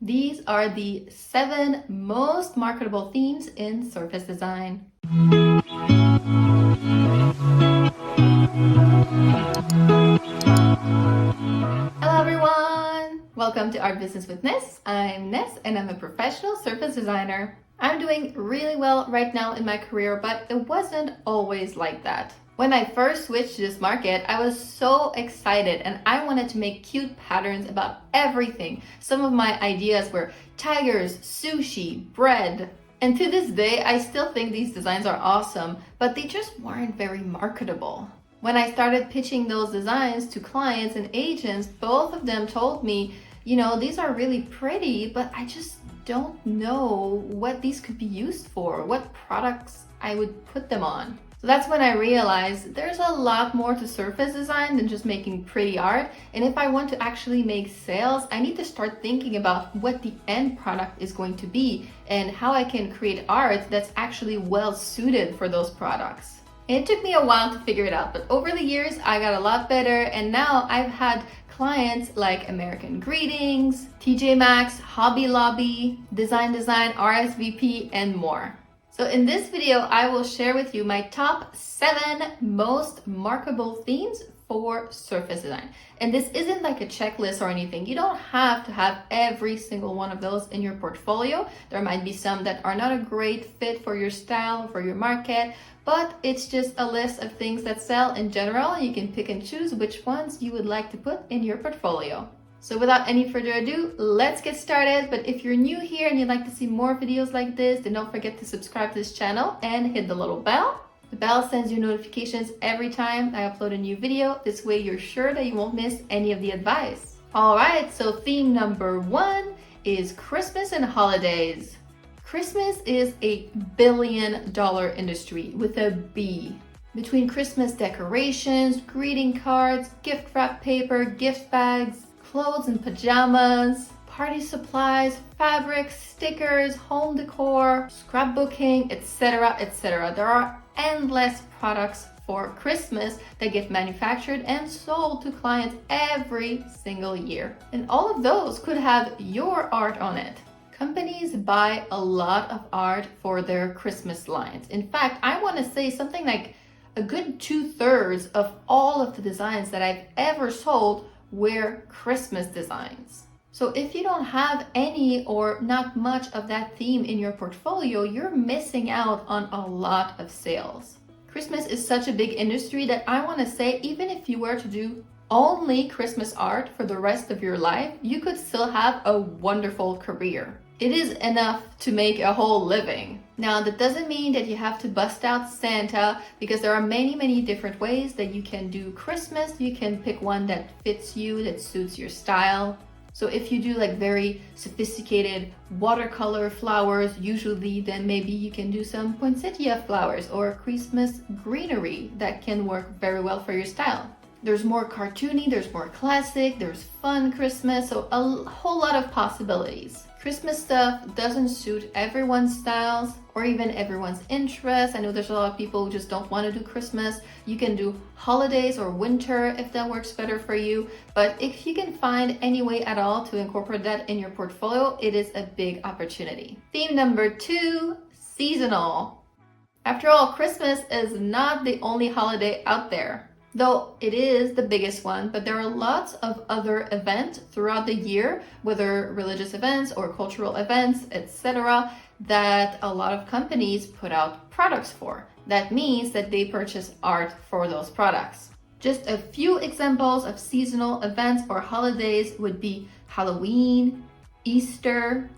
These are the 7 most marketable themes in surface design. Hello everyone! Welcome to Art Business with Ness. I'm Ness and I'm a professional surface designer. I'm doing really well right now in my career, but it wasn't always like that. When I first switched to this market, I was so excited and I wanted to make cute patterns about everything. Some of my ideas were tigers, sushi, bread. And to this day, I still think these designs are awesome, but they just weren't very marketable. When I started pitching those designs to clients and agents, both of them told me, these are really pretty, but I just don't know what these could be used for, what products I would put them on. So that's when I realized there's a lot more to surface design than just making pretty art. And if I want to actually make sales, I need to start thinking about what the end product is going to be and how I can create art that's actually well suited for those products. It took me a while to figure it out, but over the years, I got a lot better. And now I've had clients like American Greetings, TJ Maxx, Hobby Lobby, Design, RSVP, and more. So in this video, I will share with you my top 7 most marketable themes for surface design. And this isn't like a checklist or anything. You don't have to have every single one of those in your portfolio. There might be some that are not a great fit for your style, for your market, but it's just a list of things that sell in general. You can pick and choose which ones you would like to put in your portfolio. So without any further ado, let's get started. But if you're new here and you'd like to see more videos like this, then don't forget to subscribe to this channel and hit the little bell. The bell sends you notifications every time I upload a new video. This way you're sure that you won't miss any of the advice. All right, so theme number 1 is Christmas and holidays. Christmas is a billion-dollar industry with a B. Between Christmas decorations, greeting cards, gift wrap paper, gift bags, clothes and pajamas, party supplies, fabrics, stickers, home decor, scrapbooking, etc., etc. There are endless products for Christmas that get manufactured and sold to clients every single year. And all of those could have your art on it. Companies buy a lot of art for their Christmas lines. In fact, I want to say something like a good 2/3 of all of the designs that I've ever sold were Christmas designs. So if you don't have any or not much of that theme in your portfolio, you're missing out on a lot of sales. Christmas is such a big industry that I want to say, even if you were to do only Christmas art for the rest of your life, you could still have a wonderful career. It is enough to make a whole living. Now, that doesn't mean that you have to bust out Santa, because there are many different ways that you can do Christmas. You can pick one that fits you, that suits your style. So if you do like very sophisticated watercolor flowers, usually then maybe you can do some poinsettia flowers or Christmas greenery that can work very well for your style. There's more cartoony, there's more classic, there's fun Christmas, so a whole lot of possibilities. Christmas stuff doesn't suit everyone's styles or even everyone's interests. I know there's a lot of people who just don't want to do Christmas. You can do holidays or winter if that works better for you. But if you can find any way at all to incorporate that in your portfolio, it is a big opportunity. Theme number 2, seasonal. After all, Christmas is not the only holiday out there. Though it is the biggest one, but there are lots of other events throughout the year, whether religious events or cultural events, etc., that a lot of companies put out products for. That means that they purchase art for those products. Just a few examples of seasonal events or holidays would be Halloween, Easter,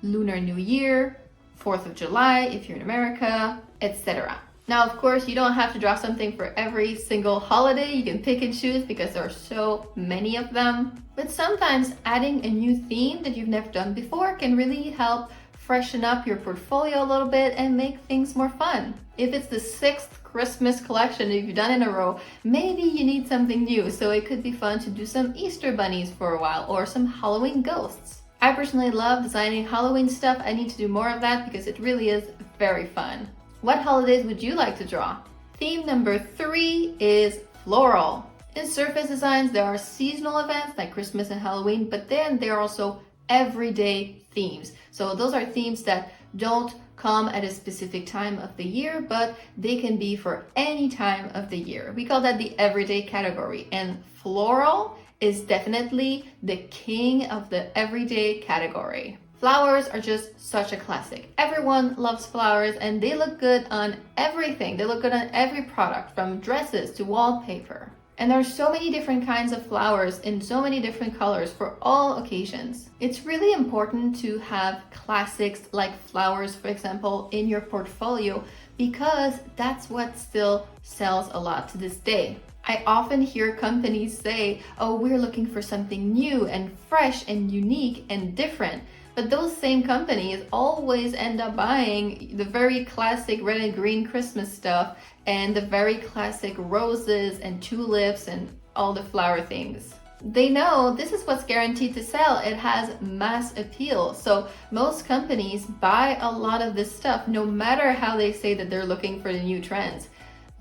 Lunar New Year, 4th of July if you're in America, etc. Now, of course, you don't have to draw something for every single holiday. You can pick and choose because there are so many of them. But sometimes adding a new theme that you've never done before can really help freshen up your portfolio a little bit and make things more fun. If it's the 6th Christmas collection that you've done in a row, maybe you need something new. So it could be fun to do some Easter bunnies for a while or some Halloween ghosts. I personally love designing Halloween stuff. I need to do more of that because it really is very fun. What holidays would you like to draw? Theme number 3 is floral. In surface designs, there are seasonal events like Christmas and Halloween, but then there are also everyday themes. So those are themes that don't come at a specific time of the year, but they can be for any time of the year. We call that the everyday category, and floral is definitely the king of the everyday category. Flowers are just such a classic. Everyone loves flowers and they look good on everything. They look good on every product, from dresses to wallpaper. And there are so many different kinds of flowers in so many different colors for all occasions. It's really important to have classics like flowers, for example, in your portfolio, because that's what still sells a lot to this day. I often hear companies say, oh, we're looking for something new and fresh and unique and different. But those same companies always end up buying the very classic red and green Christmas stuff and the very classic roses and tulips and all the flower things. They know this is what's guaranteed to sell. It has mass appeal. So most companies buy a lot of this stuff, no matter how they say that they're looking for the new trends.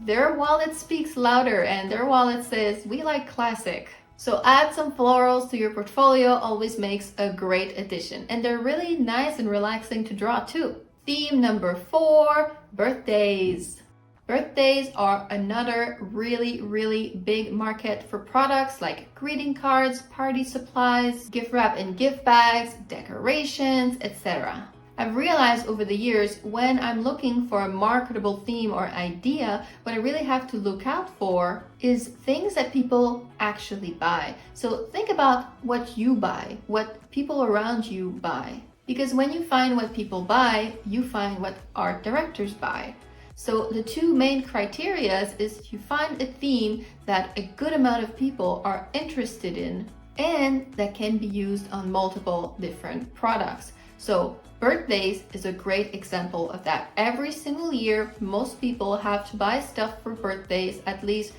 Their wallet speaks louder, and their wallet says, we like classic. So add some florals to your portfolio always makes a great addition, and they're really nice and relaxing to draw too. Theme number 4, birthdays. Birthdays are another really big market for products like greeting cards, party supplies, gift wrap and gift bags, decorations, etc. I've realized over the years, when I'm looking for a marketable theme or idea, what I really have to look out for is things that people actually buy. So think about what you buy, what people around you buy. Because when you find what people buy, you find what art directors buy. So the two main criteria is you find a theme that a good amount of people are interested in and that can be used on multiple different products. So birthdays is a great example of that. Every single year, most people have to buy stuff for birthdays at least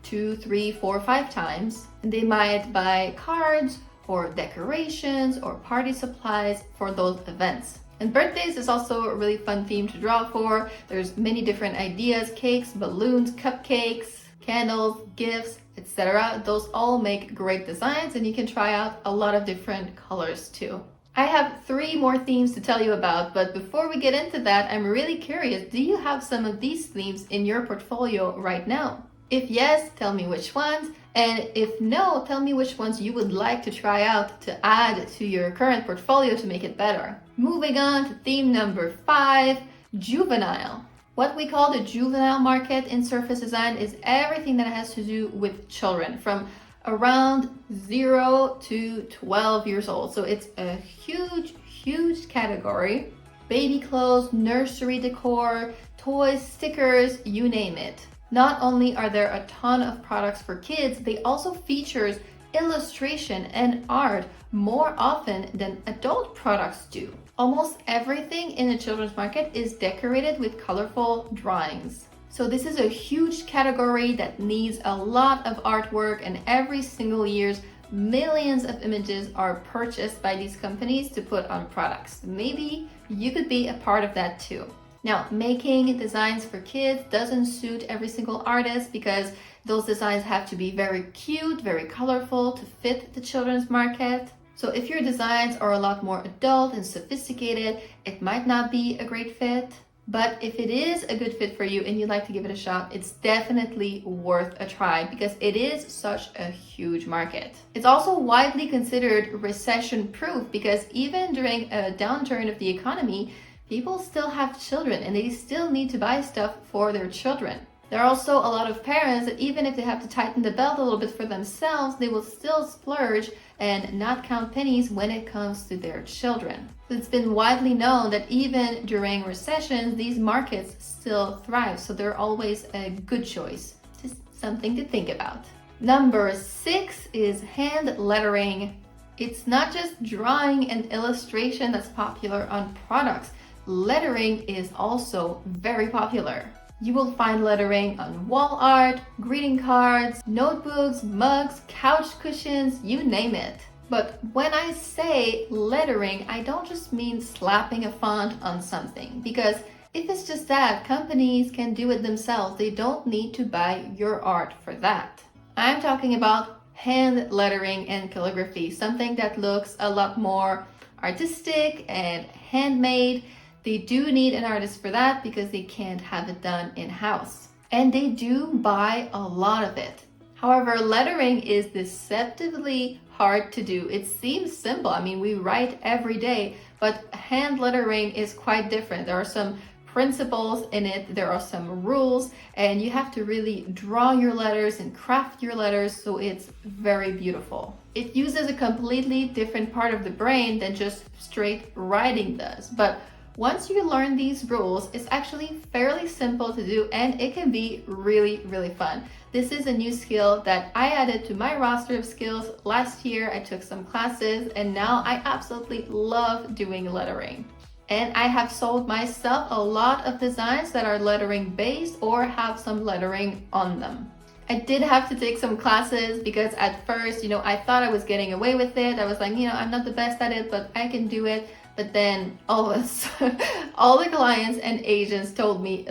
2, 3, 4, 5 times. And they might buy cards or decorations or party supplies for those events. And birthdays is also a really fun theme to draw for. There's many different ideas: cakes, balloons, cupcakes, candles, gifts, etc. Those all make great designs, and you can try out a lot of different colors too. I have 3 more themes to tell you about, but before we get into that, I'm really curious, do you have some of these themes in your portfolio right now? If yes, tell me which ones, and if no, tell me which ones you would like to try out to add to your current portfolio to make it better. Moving on to theme number 5, juvenile. What we call the juvenile market in surface design is everything that has to do with children from around 0 to 12 years old. So it's a huge category. Baby clothes, nursery decor, toys, stickers, you name it. Not only are there a ton of products for kids, they also features illustration and art more often than adult products do. Almost everything in the children's market is decorated with colorful drawings. So this is a huge category that needs a lot of artwork, and every single year, millions of images are purchased by these companies to put on products. Maybe you could be a part of that too. Now, making designs for kids doesn't suit every single artist because those designs have to be very cute, very colorful to fit the children's market. So if your designs are a lot more adult and sophisticated, it might not be a great fit. But if it is a good fit for you and you'd like to give it a shot, it's definitely worth a try because it is such a huge market. It's also widely considered recession-proof because even during a downturn of the economy, people still have children and they still need to buy stuff for their children. There are also a lot of parents that even if they have to tighten the belt a little bit for themselves, they will still splurge and not count pennies when it comes to their children. It's been widely known that even during recessions, these markets still thrive, so they're always a good choice. Just something to think about. Number 6 is hand lettering. It's not just drawing and illustration that's popular on products. Lettering is also very popular. You will find lettering on wall art, greeting cards, notebooks, mugs, couch cushions, you name it. But when I say lettering, I don't just mean slapping a font on something, because if it's just that, companies can do it themselves. They don't need to buy your art for that. I'm talking about hand lettering and calligraphy, something that looks a lot more artistic and handmade. They do need an artist for that because they can't have it done in-house. And they do buy a lot of it. However, lettering is deceptively hard to do. It seems simple. I mean, we write every day, but hand lettering is quite different. There are some principles in it, there are some rules, and you have to really draw your letters and craft your letters so it's very beautiful. It uses a completely different part of the brain than just straight writing does. But once you learn these rules, it's actually fairly simple to do and it can be really, really fun. This is a new skill that I added to my roster of skills last year. I took some classes and now I absolutely love doing lettering. And I have sold myself a lot of designs that are lettering based or have some lettering on them. I did have to take some classes because at first, I thought I was getting away with it. I was like, I'm not the best at it, but I can do it. But then all the clients and agents told me,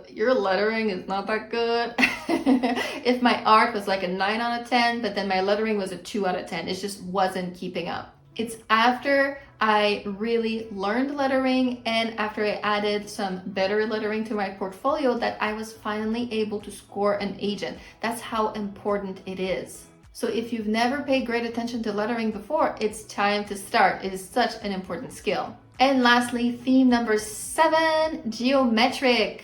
your lettering is not that good. If my art was like a 9 out of 10, but then my lettering was a 2 out of 10. It just wasn't keeping up. It's after I really learned lettering and after I added some better lettering to my portfolio that I was finally able to score an agent. That's how important it is. So if you've never paid great attention to lettering before, it's time to start. It is such an important skill. And lastly, theme number 7, geometric.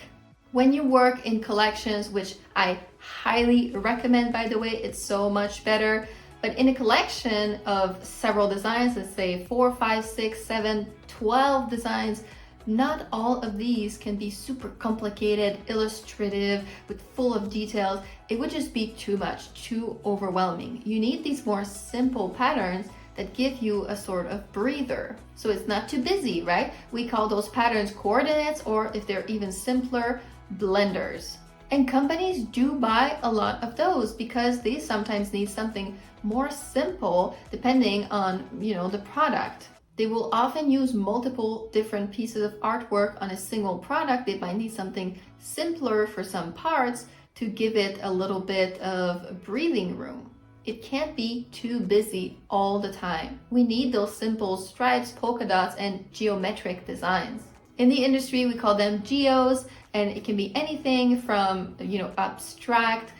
When you work in collections, which I highly recommend, by the way, it's so much better. But in a collection of several designs, let's say 4, 5, 6, 7, 12 designs, not all of these can be super complicated, illustrative, with full of details. It would just be too much, too overwhelming. You need these more simple patterns that give you a sort of breather. So it's not too busy, right? We call those patterns coordinates, or if they're even simpler, blenders. And companies do buy a lot of those because they sometimes need something more simple depending on, the product. They will often use multiple different pieces of artwork on a single product. They might need something simpler for some parts to give it a little bit of breathing room. It can't be too busy all the time. We need those simple stripes, polka dots, and geometric designs. In the industry, we call them geos, and it can be anything from, abstract,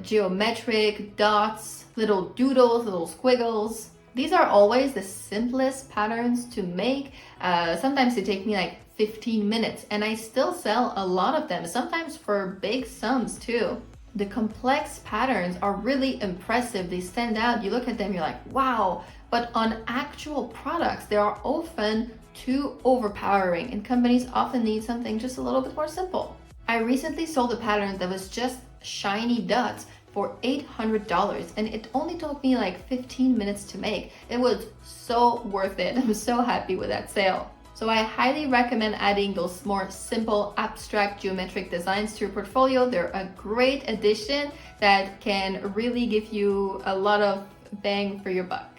geometric, dots, little doodles, little squiggles. These are always the simplest patterns to make. Sometimes they take me like 15 minutes and I still sell a lot of them, sometimes for big sums too. The complex patterns are really impressive. They stand out. You look at them, you're like, wow. But on actual products, they are often too overpowering and companies often need something just a little bit more simple. I recently sold a pattern that was just shiny dots for $800 and it only took me like 15 minutes to make. It was so worth it. I'm so happy with that sale. So I highly recommend adding those more simple abstract geometric designs to your portfolio. They're a great addition that can really give you a lot of bang for your buck.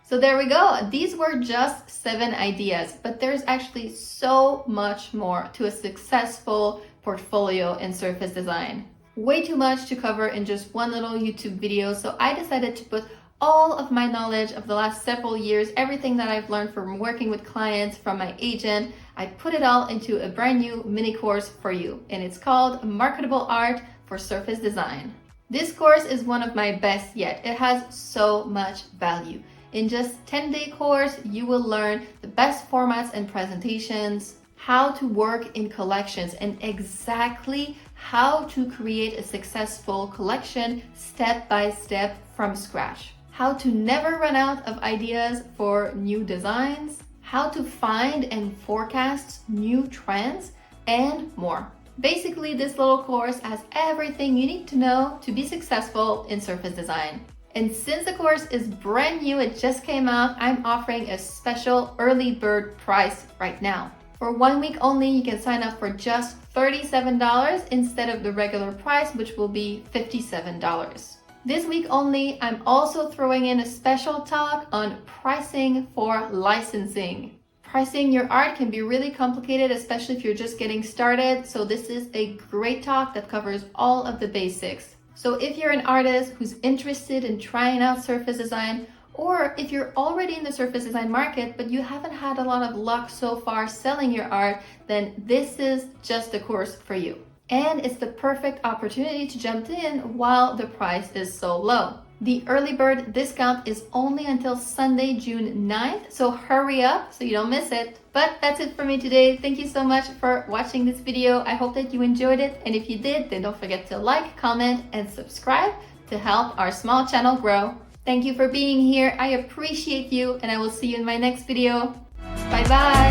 So there we go. These were just 7 ideas, but there's actually so much more to a successful portfolio in surface design. Way too much to cover in just one little YouTube video, so I decided to put all of my knowledge of the last several years, everything that I've learned from working with clients, from my agent, I put it all into a brand new mini course for you, and it's called Marketable Art for Surface Design. This course is one of my best yet. It has so much value. In just 10-day course, you will learn the best formats and presentations, how to work in collections, and exactly how to create a successful collection step by step from scratch. How to never run out of ideas for new designs, how to find and forecast new trends, and more. Basically, this little course has everything you need to know to be successful in surface design. And since the course is brand new, it just came out, I'm offering a special early bird price right now. For 1 week only, you can sign up for just $37 instead of the regular price, which will be $57. This week only, I'm also throwing in a special talk on pricing for licensing. Pricing your art can be really complicated, especially if you're just getting started. So this is a great talk that covers all of the basics. So if you're an artist who's interested in trying out surface design, Or if you're already in the surface design market, but you haven't had a lot of luck so far selling your art, then this is just the course for you. And it's the perfect opportunity to jump in while the price is so low. The early bird discount is only until Sunday, June 9th, so hurry up so you don't miss it. But that's it for me today. Thank you so much for watching this video. I hope that you enjoyed it. And if you did, then don't forget to like, comment, and subscribe to help our small channel grow. Thank you for being here. I appreciate you, and I will see you in my next video. Bye bye.